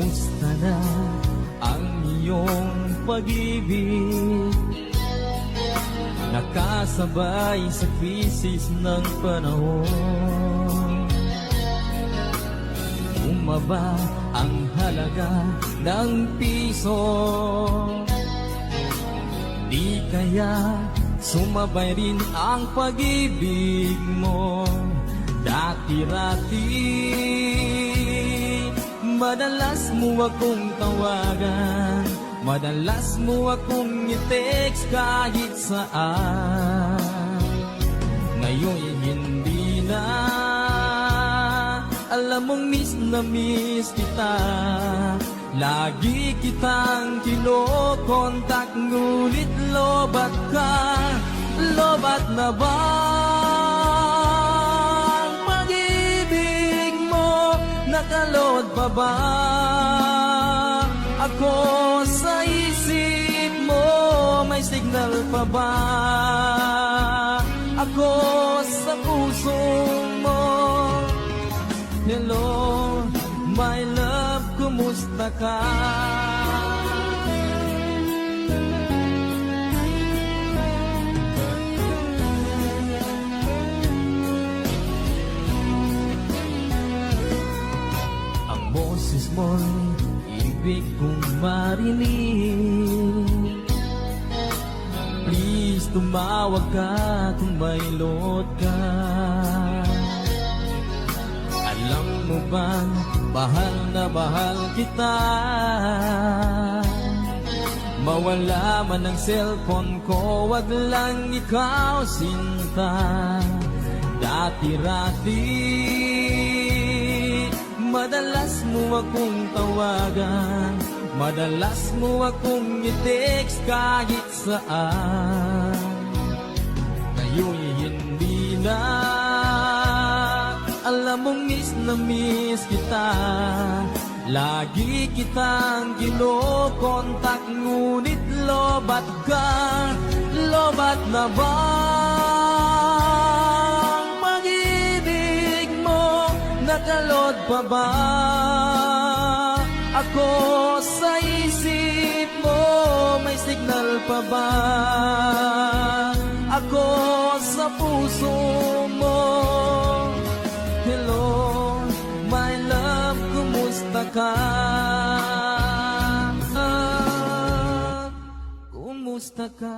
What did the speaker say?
Kumusta na ang iyong pag-ibig? Nakasabay sa krisis ng panahon. Bumaba ang halaga ng piso. Di kaya sumabay rin ang pag-ibig mo? Dati-rati madalas mo akong tawagan, madalas mo akong i-text kahit saan. Ngayon hindi na, alam mong miss na miss kita. Lagi kitang kinokontak, ngunit lobat ka. Lobat na ba ang pag-ibig mo? Nakalod pa ba ako sa isip mo? May signal pa ba ako sa puso mo? Hello, my love, kumusta ka? Ang boses mo'y ibig kong marinig. Please, tumawag ka kung may load ka. Alam mo bang mahal na mahal kita? Mawala man ang cellphone ko, wag lang ikaw sinta. Dati-rati madalas mo akong tawagan, madalas mo akong i-text kahit saan. Ngayon hindi na, alam mong miss na miss kita. Lagi kitang kinokontak, ngunit lobat ka. Lobat na ba ang pag-ibig mo? Nakalod pa ba ako sa isip mo? May signal pa ba ako sa puso mo? Hello, my love, kumusta ka? Kumusta ka?